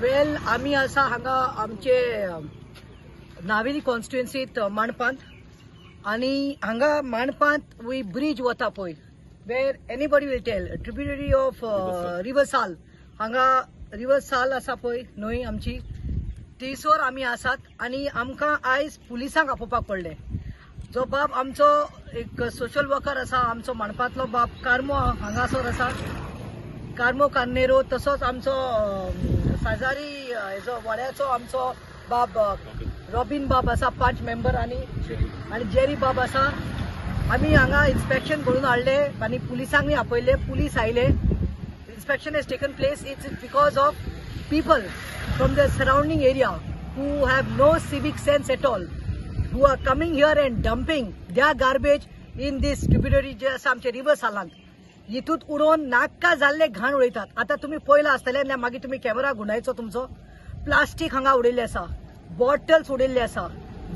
वेल आम्ही असा हांगा आमचे नावेली कॉन्स्टिट्युएन्सीत माणपांत आणि हांगा माणपांत वी ब्रिज वता पळय वेर anybody will tell tributary of river Sal हांगा रिवर साल आसा पळय न्हंय आमची थंयसर आमी आसात आणि आमकां आयज पुलिसांक आपोवपाक पडले. जो बाब आमचो एक सोशल वर्कर आसा आमचो माणपांतलो बाब कार्मो हांगासर आसा कार्मो कार्नेरो तसोच आमचो साजारी हेजो वड्याचो आमचो बाब रॉबिन बाब आसा 5 मेंबर आणि जेरी बाब आसा. आमी हांगा इन्स्पेक्शन करून हाडले आणि पुलिसांनी आपयले पुलीस आयले. Inspection hedge taken place. It's because of people from the surrounding area who have no civic sense at all, who are coming here and dumping their garbage in this tributary जे आसा आमचे river सालांत हितूत उडोवन नाका जाल्ले घाण उडयतात. आता तुम्ही पळयला आसतले मागीर तुम्ही कॅमेरा घुंडायचो तुमचो. प्लास्टीक हांगा उडयल्ले आसा, बॉटल्स उडयल्ले आसा,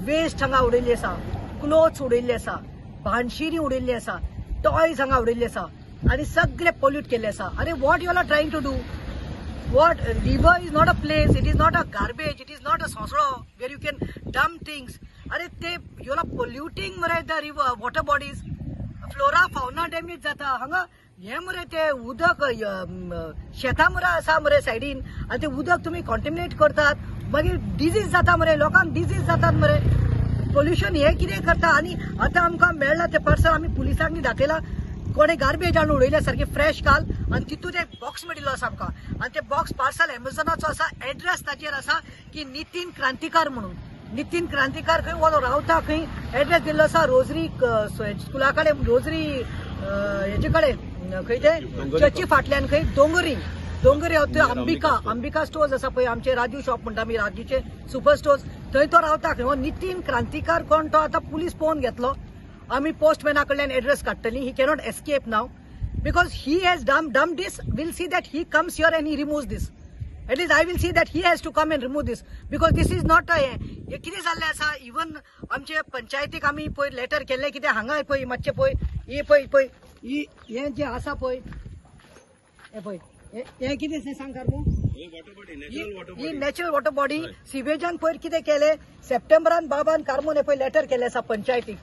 वेस्ट हांगा उडयल्ली आसा, क्लोथ्स उडयल्ले आसा, भानशिरी उडयल्ली आसा, टॉयज हांगा उडयल्ले आसा आणि सगळे पोल्यूट केल्ले आसा. अरे what you are trying to do? What river is not a place, it is not a garbage, it is not a sosro where you can dump things. Are they you are polluting mare the river water bodies, flora fauna damage jata hanga हे मरे ते उदक शेता मरे आसा मरे सायडीन आणि ते उदक तुम्ही कॉन्टॅमिनेट करतात मागीर डिजीज जाता मरे लोकांक डिजीज जातात मरे. पोल्युशन हे कितें करता आणि आता आमकां मेळ्ळा ते पार्सल आमी पुलिसांनी दाखयला कोणे गार्बेज हाडून उडयल्या सारखे फ्रेश काल आणि तितून एक बॉक्स मेळिल्लो आसा आमकां आणि ते बॉक्स पार्सल एमेझॉनाचो आसा. एड्रेस ताचेर आसा की नितीन क्रांतिकार म्हणून. नितीन क्रांतिकार खंय वो रावता खंय एड्रेस दिल्लो आसा रोजरी स्कुला कडेन रोजरी हेचे कडेन खंय ते चर्ची फाटल्यान खंय दोंगरी अंबिका स्टोर्स आसा पळय आमचे राजू शॉप म्हणटा आमी राजूचे सुपर स्टोर्स थंय तो रावता खंय. हो नितीन क्रांतिकार कोण तो आतां पुलीस पळोवन घेतलो. आम्ही पोस्टमॅना कडल्यान एड्रेस काडटली. He cannot escape now because he has dump this. Will see that he comes here and he removes this. At least I will see that he has to come and remove this because this is not हे कितें जाल्लें आसा. Even आमचे पंचायतीक आमी पळय letter केल्ले कितें हांगा पळय मातशें पळय हे पळय हे जे आसा पळय हे पळय हे कितें सांग कार्मो ही नॅचरल वॉटर बॉडी सिवेजान पयर कितें केलें सप्टेंबरान बाबान कार्मोन पळय लेटर केल्लें आसा पंचायतीक.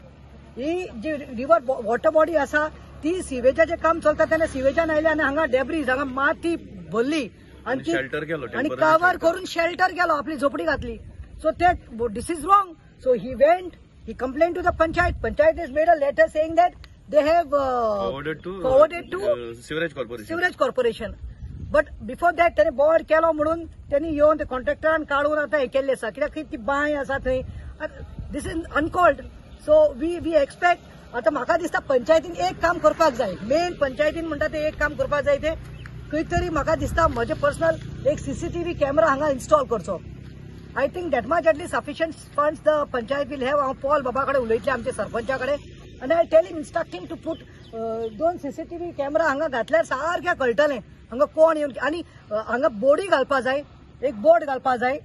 ही जी रिवर वॉटर बॉडी आसा ती सिवेजाचे काम चलता तेन्ना सिवेजान आयले आणि हांगा डेब्रीज हांगा माती भरली आणि कवर करून शेल्टर केलो आपली झोपडी घातली. सो ते this is wrong. So he went he complain to the panchayat is made a letter saying that they have forwarded to sewerage corporation. But before that त्याने बोर्ड केलो म्हणून त्यांनी येवन ते कॉन्ट्रॅक्टरान काढून आता हे केल्ले आसा कित्याक ती बांय आसा थंय. This is uncalled. So we expect आता म्हाका दिसता पंचायतीन एक काम करपाक जाय. मेन पंचायतीन म्हणटा ते एक काम करपाक जाय ते खंय तरी म्हाका दिसता म्हजे पर्सनल एक सीसीटीव्ही कॅमेरा हांगा इन्स्टॉल करचो. I think that much at least sufficient funds the panchayat will have. हांव पॉल बाबा कडेन उलयतलें आमच्या सरपंचा कडेन आनी I tell him instruct him to put 2 CCTV camera हांगा घातल्यार सारकें कळटलें हांगा कोण येवन आनी हांगा बोर्डी घालपा जाय. एक बोर्ड घालपा जाय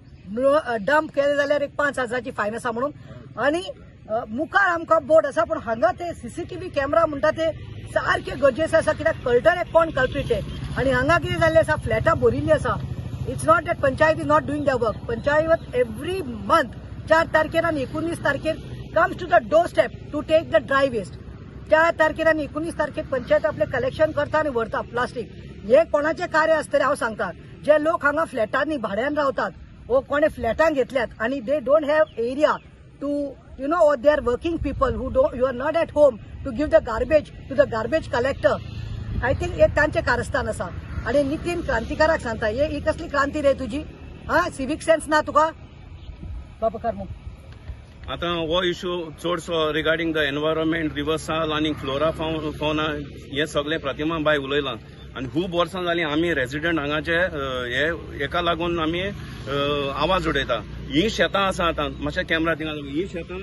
डंप केले जाल्यार एक 5,000ची फायन आसा म्हणून आणि मुखार आमकां बोर्ड आसा पण हांगा ते सीसीटीव्ही कॅमेरा म्हणटा ते सारखे गरजेचे आसा कित्याक कळटलें कोण कल्प्रीट आहे. आणि हांगा कितें जाल्लें आसा फ्लॅटां भरिल्लीं आसा. It's not that panchayat is not doing the work. Panchayat every month 4 तारखेर आणि 19 तारखेर comes to the doorstep to take the dry waste. 4 तारखेर आणि 19 तारखेर पंचायत आपले कलेक्शन करता आणि व्हरता प्लास्टीक. हे कोणाचे कार्य आसतलें हांव सांगता. जे लोक हांगा फ्लॅटांनी भाड्यान रावतात वो कोणे फ्लॅटां घेतल्यात आणि they don't have area to you know, or they are working people who you are not at home to give the garbage to the garbage collector. I think हे तांचे कारस्थान आसा. आणि नितीन क्रांतिकाराक सांगता ही कसली क्रांती रे तुजी? सिविक सेन्स ना तुका बाबा कार्मो? आता हो इश्यू चडसो रिगार्डिंग द एनवायरमेंट रिवर्सल आणि फ्लोरा फौना हे सगळे प्रतिमा बाय उलयला. आणि खूब वर्सां जालीं आमी रेसिडेंट हांगाचे हे एका लागून आमी आवाज उडयता. ही शेतां आसा आतां मातशें कॅमेरा थिंगा ही शेतां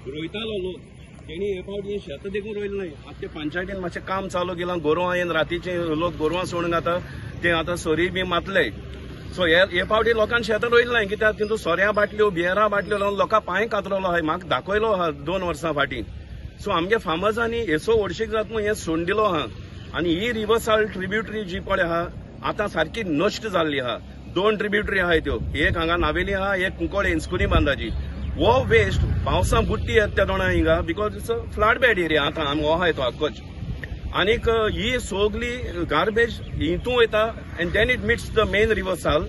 रोयतालो लोक तेणी हे फावटी शेतां देखून रोयले न्हय. आतां ते पंचायतीन मातशें काम चालू केलां. गोरवां येवन रातीचे लोक गोरवां सोडून घाता ते आतां सोरी बी मातले. सो हे फावटी लोकांनी शेतां रोयले न्हय कित्याक तितून सोऱ्या बाटल्यो बियरा बाटल्यो लावन लोकां पांय कातरलो आहाय. म्हाका दाखयलो आहा 2 वर्सां फाटीं. सो आमगे फार्मर्सांनी हेसो वर्शीक जाता हे सोडून दिलो आहा आनी ही रिवर्सल ट्रिब्युटरी जी पळय आहा आतां सारकी नश्ट जाल्ली आहा. 2 ट्रिब्युटरी आहाय त्यो, एक हांगा नावेली आहा, एक कुंकोळे इन्स्कुनी बांदाची. वो वेस्ट पावसां बुट्टी येता त्या दोना हिंगा because it's a flood bed area आतां आमी हो आहाय तो आख्खोच. आनीक ही सगली गार्बेज हितू वयता and then it meets the main reversal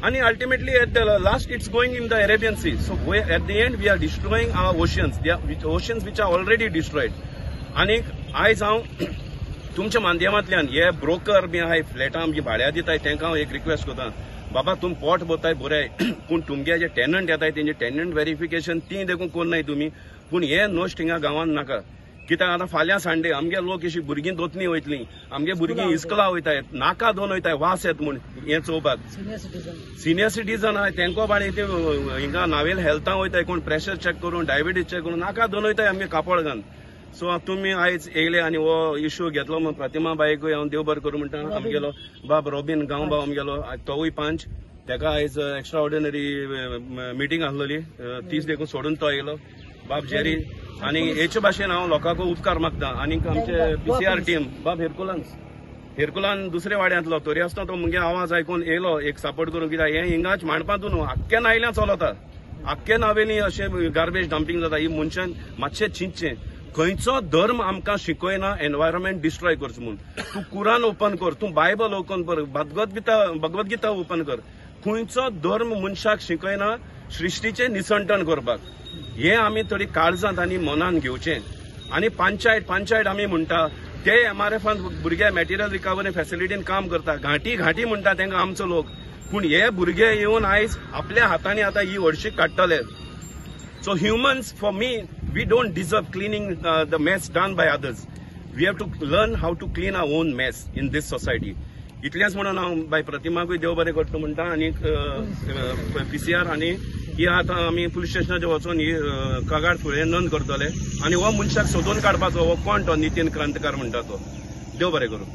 and ultimately at the last it's going in the Arabian Sea. So at the end we are destroying our oceans, oceans which are already destroyed. आणि आयज हांव तुमच्या माध्यमांतल्यान हे broker बी आहाय फ्लॅटां आमची भाड्या दिताय तांकां हांव एक रिक्वेस्ट करता, बाबा तुम पोट भरताय बरें पूण तुमगे जे टेनंट येताय तेंचे टेनंट व्हेरिफिकेशन ती देखून कोन्नाय तुमी. पूण हे नोस्ट हिंगा गांवांत नाका. कित्याक आतां फाल्यां संडे आमगे लोक अशी भुरगीं दोतनी वयतलीं, आमगे भुरगीं इस्कला वयताय, नाका दोन वयताय वास येता म्हूण हें चोवपाक. सिनियर सिटीजन आहाय तेंको बाळे ते हिंगा नावेल हेल्थां वयताय, कोण प्रेशर चेक करून डायबिटीज चेक करून नाका दोन वयताय आमगे कापड घालून. सो तुमी आयज येयले आनी हो इश्यू घेतलो म्हूण प्रतिमा बायकूय हांव देव बरें करूं म्हणटा. आमगेलो बाब रॉबिन गांव बाब आमगेलो तोवूय पंच, तेका आयज एक्स्ट्रा ऑर्डिनरी मिटींग आसलोली, तीच देखून सोडून तो येयलो. बाब जेरी आनी हेचे भाशेन हांव लोकांक उपकार मागता. आनीक आमचे पीसीआर टीम बाब हेरकुलान दुसरे वाड्यांतलो तरी आसतना तो मुगे आवाज आयकून येयलो एक सपोर्ट करून. कित्याक हें हिंगाच माणपातून न्हू आख्ख्या नायल्यां चलता, आख्ख्या नावेली अशें गार्बेज डंपिंग जाता. ही मनशान मातशें चिंतचें. खंयचो धर्म आमकां शिकयना एनवायरमेंट डिस्ट्रॉय करचो म्हूण. तूं कुरान ओपन कर, तूं बायबल ओपन कर, भगवद्गीता ओपन कर. खंयचो धर्म मनशाक शिकयना सृश्टीचें निसंटन करपाक. हे आमी थोडी काळजांत आनी मनान घेवचें. आनी पंचायत आमी म्हणटा ते एमआरएफान भुरगे मॅटेरियल रिकवरी फेसिलिटीन काम करता, घाटी म्हणटा तांकां आमचो लोक. पूण हे भुरगे येवन आयज आपल्या हातांनी आतां ही हळशीक काडटले. So humans for me we don't deserve cleaning the mess done by others. We have to learn how to clean our own mess in this society. इतलेंच म्हणून हांव बाय प्रतिमाकूय देव बरें करता म्हणटा. आनी पीसीआर आनी ही आतां आमी पुलीस स्टेशनाचेर वचून ही कागाळ फुडें नोंद करतले. आनी हो मनशाक सोदून काडपाचो, हो कोण तो नितीन क्रांतीकार म्हणटा तो. देव बरें करूं.